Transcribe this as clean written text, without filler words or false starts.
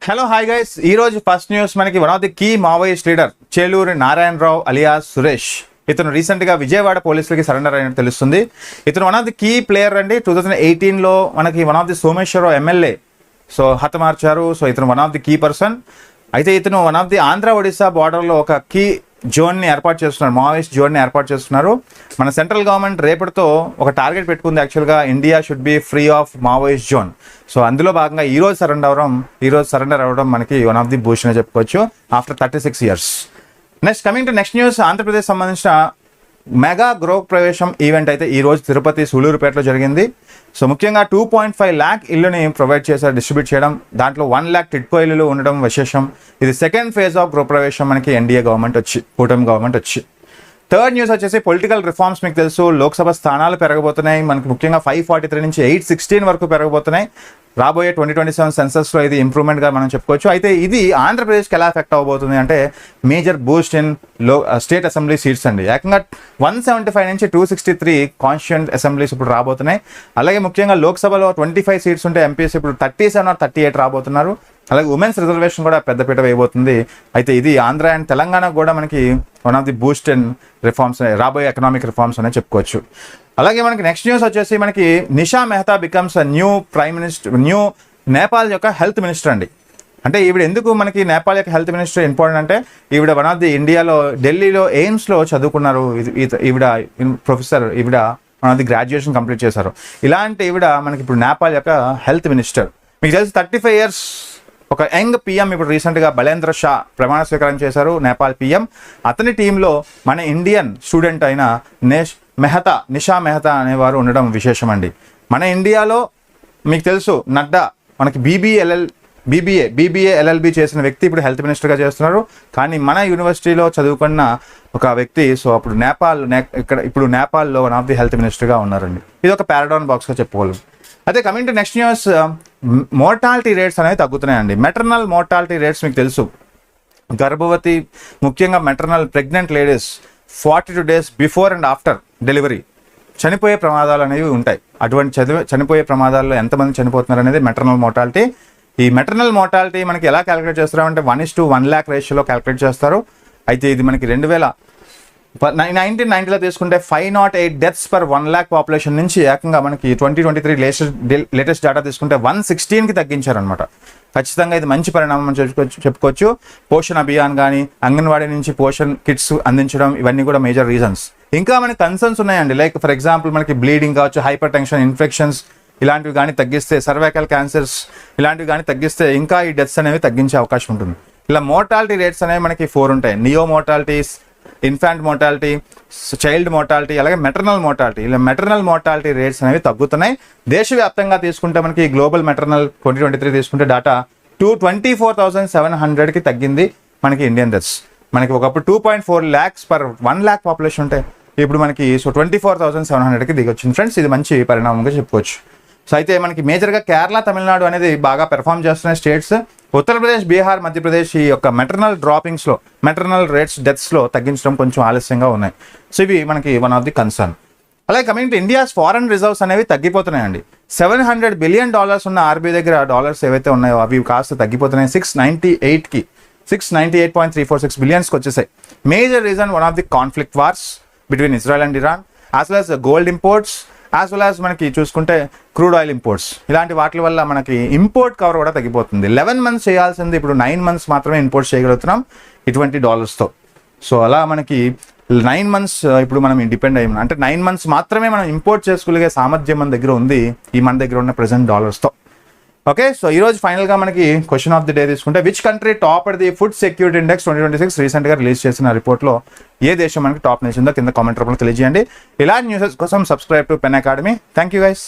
Hello hi guys, ఈ రోజు first news మనకి one of the key Maoist leader Cheluri Narayanarao alias Suresh. ఇతను రీసెంట్ గా విజయవాడ పోలీసులకి సరెండర్ అయినట్టు తెలుస్తుంది. ఇతను one of the key player అండి. 2018లో మనకి one of the Someswararao MLA హతమార్చారు. సో ఇతను one of the key person. అయితే ఇతను one of the Andhra Odisha బార్డర్లో ఒక కీ జోన్ని ఏర్పాటు చేస్తున్నారు, మావోయిస్ట్ జోన్ని ఏర్పాటు చేస్తున్నారు. మన సెంట్రల్ గవర్నమెంట్ రేపటితో ఒక టార్గెట్ పెట్టుకుంది. యాక్చువల్గా India should be free of Maoist zone. So అందులో భాగంగా ఈ రోజు సరెండర్ అవ్వడం మనకి వన్ ఆఫ్ ది బూస్ట్ అని చెప్పుకోవచ్చు after 36 years. Next coming to next news, Andhra Pradesh సంబంధించిన మెగా గృహ ప్రవేశం ఈవెంట్ అయితే ఈ రోజు తిరుపతి సూలూరుపేటలో జరిగింది. సో ముఖ్యంగా 2.5 lakh ఇల్లుని ప్రొవైడ్ చేశారు, డిస్ట్రిబ్యూట్ చేయడం. దాంట్లో 1 lakh టిడ్కో ఇల్లులు ఉండడం విశేషం. ఇది సెకండ్ ఫేజ్ ఆఫ్ గృహప్రవేశం మనకి ఎన్డీఏ గవర్నమెంట్ వచ్చి, కూటమి గవర్నమెంట్ వచ్చి. థర్డ్ న్యూస్ వచ్చేసి పొలిటికల్ రిఫార్మ్స్. మీకు తెలుసు లోక్సభ స్థానాలు పెరగబోతున్నాయి. మనకి ముఖ్యంగా 543 నుంచి 816 వరకు పెరగబోతున్నాయి. రాబోయే 2027 సెన్సస్లో ఇది ఇంప్రూవ్మెంట్గా మనం చెప్పుకోవచ్చు. అయితే ఇది ఆంధ్రప్రదేశ్కి ఎలా ఎఫెక్ట్ అవ్వబోతుంది అంటే major Boost in state assembly seats అండి. ఏకంగా 175 నుంచి 263 కాన్స్టిట్యూయెంట్ అసెంబ్లీస్ ఇప్పుడు రాబోతున్నాయి. అలాగే ముఖ్యంగా లోక్సభలో 25 సీట్స్ ఉంటే ఎంపీస్ ఇప్పుడు 37 or 38 రాబోతున్నారు. అలాగే ఉమెన్స్ రిజర్వేషన్ కూడా పెద్దపీట వేయబోతుంది. అయితే ఇది ఆంధ్ర అండ్ తెలంగాణ కూడా మనకి one of the boost in reforms, రాబోయే ఎకనామిక్ రిఫార్మ్స్ అనే చెప్పుకోవచ్చు. అలాగే మనకి నెక్స్ట్ న్యూస్ వచ్చేసి మనకి Nisha Mehta becomes new prime minister, new Nepal యొక్క హెల్త్ మినిస్టర్ అండి. అంటే ఈవిడ ఎందుకు మనకి నేపాల్ యొక్క హెల్త్ మినిస్టర్ ఇంపార్టెంట్ అంటే ఈవిడ వన్ ఆఫ్ ది ఇండియాలో ఢిల్లీలో ఎయిమ్స్లో చదువుకున్నారు. ఈవిడ ప్రొఫెసర్, ఈవిడ one of the graduation complete చేశారు. ఇలాంటి ఈవిడ మనకి ఇప్పుడు నేపాల్ యొక్క హెల్త్ మినిస్టర్. మీకు తెలిసి 35 years ఒక యంగ్ పిఎం ఇప్పుడు రీసెంట్గా బలేంద్ర షా ప్రమాణ స్వీకారం చేశారు, నేపాల్ పిఎం. అతని టీంలో మన ఇండియన్ స్టూడెంట్ అయిన నిషా మెహతా అనేవారు ఉండడం విశేషం అండి. మన ఇండియాలో మీకు తెలుసు నడ్డా మనకి బీబీఏ ఎల్ఎల్బి చేసిన వ్యక్తి ఇప్పుడు హెల్త్ మినిస్టర్గా చేస్తున్నారు. కానీ మన యూనివర్సిటీలో చదువుకున్న ఒక వ్యక్తి అప్పుడు ఇప్పుడు నేపాల్లో వన్ ఆఫ్ ది హెల్త్ మినిస్టర్గా ఉన్నారండి. ఇది ఒక పారాడాన్ బాక్స్గా చెప్పుకోవాలి. అదే coming to next news, mortality rates అనేవి తగ్గుతున్నాయండి. మెటర్నల్ మోర్టాలిటీ రేట్స్ మీకు తెలుసు, గర్భవతి ముఖ్యంగా maternal pregnant ladies 42 days before and after delivery చనిపోయే ప్రమాదాలు అనేవి ఉంటాయి. అటువంటి చనిపోయే ప్రమాదాల్లో ఎంతమంది చనిపోతున్నారు అనేది మెటర్నల్ మోర్టాలిటీ. ఈ మెటర్నల్ మోర్టాలిటీ మనకి ఎలా క్యాలిక్యులేట్ చేస్తారంటే 1:1 lakh రేషియోలో క్యాలిక్యులేట్ చేస్తారు. అయితే ఇది మనకి 1990లో తీసుకుంటే 508 deaths per 1 lakh పాపులేషన్ నుంచి ఏకంగా మనకి 2023 లేటెస్ట్ డేటా తీసుకుంటే 116కి తగ్గించారనమాట. ఖచ్చితంగా ఇది మంచి పరిణామం అని చెప్పుకోవచ్చు. పోషణ్ అభియాన్ కానీ అంగన్వాడీ నుంచి పోషణ్ కిట్స్ అందించడం ఇవన్నీ కూడా మేజర్ రీజన్స్. ఇంకా మనకి కన్సర్న్స్ ఉన్నాయండి. లైక్ ఫర్ ఎగ్జాంపుల్ మనకి బ్లీడింగ్ కావచ్చు, హైపర్ టెన్షన్, ఇన్ఫెక్షన్స్ ఇలాంటివి కానీ తగ్గిస్తే, సర్వైకల్ క్యాన్సర్స్ ఇలాంటివి కానీ తగ్గిస్తే ఇంకా ఈ డెత్స్ అనేవి తగ్గించే అవకాశం ఉంటుంది. ఇలా మోర్టాలిటీ రేట్స్ అనేవి మనకి 4 ఉంటాయి. Neo mortalities, infant mortality, child mortality, అలాగే మెటర్నల్ మోర్టాలిటీ. ఇలా మెటర్నల్ మోర్టాలిటీ రేట్స్ అనేవి తగ్గుతున్నాయి. దేశవ్యాప్తంగా తీసుకుంటే మనకి గ్లోబల్ మెటర్నల్ 2023 తీసుకుంటే డాటా 24,700కి తగ్గింది మనకి ఇండియన్ డెత్స్. మనకి ఒకప్పుడు 2.4 lakhs per 1 lakh పాపులేషన్ ఉంటాయి, ఇప్పుడు మనకి 24,700కి దిగొచ్చింది ఫ్రెండ్స్. ఇది మంచి పరిణామంగా చెప్పుకోవచ్చు. సో అయితే మనకి మేజర్గా కేరళ, తమిళనాడు అనేది బాగా పెర్ఫామ్ చేస్తున్న స్టేట్స్. ఉత్తరప్రదేశ్, బీహార్, మధ్యప్రదేశ్ ఈ యొక్క మెటర్నల్ డ్రాపింగ్స్లో, మెటర్నల్ రేట్స్ డెత్స్లో తగ్గించడం కొంచెం ఆలస్యంగా ఉన్నాయి. సో ఇవి మనకి వన్ ఆఫ్ ది కన్సర్న్. అలాగే coming to India's foreign reserves అనేవి తగ్గిపోతున్నాయండి. $700 billion ఉన్న ఆర్బీఐ దగ్గర డాలర్స్ ఏవైతే ఉన్నాయో అవి కాస్త తగ్గిపోతున్నాయి. 698.346 బిలియన్స్కి వచ్చేసాయి. Major reason one of the conflict wars between Israel and Iran, as well as gold imports, as well as మనకి చూసుకుంటే క్రూడ్ ఆయిల్ ఇంపోర్ట్స్. ఇలాంటి వాటి వల్ల మనకి ఇంపోర్ట్ కవర్ కూడా తగ్గిపోతుంది. 11 months చేయాల్సింది ఇప్పుడు 9 months మాత్రమే ఇంపోర్ట్ చేయగలుగుతున్నాం ఇటువంటి డాలర్స్తో. సో అలా మనకి 9 months ఇప్పుడు మనం డిపెండ్ అయ్యాం. అంటే 9 months మాత్రమే మనం ఇంపోర్ట్ చేసుకోగలిగే సామర్థ్యం మన దగ్గర ఉంది మన దగ్గర ఉన్న ప్రెసెంట్ డాలర్స్తో. ఓకే, సో ఈరోజు ఫైనల్గా మనకి క్వశ్చన్ ఆఫ్ ది డే తీసుకుంటే which country topped the food security index 2026 రీసెంట్గా రిలీజ్ చేసిన రిపోర్ట్లో ఏ దేశం మనకి టాప్ నిలిచిందో కింద కామెంట్ రూపంలో తెలియజేయండి. ఇలాంటి న్యూసెస్ కోసం subscribe to pen academy. Thank you guys.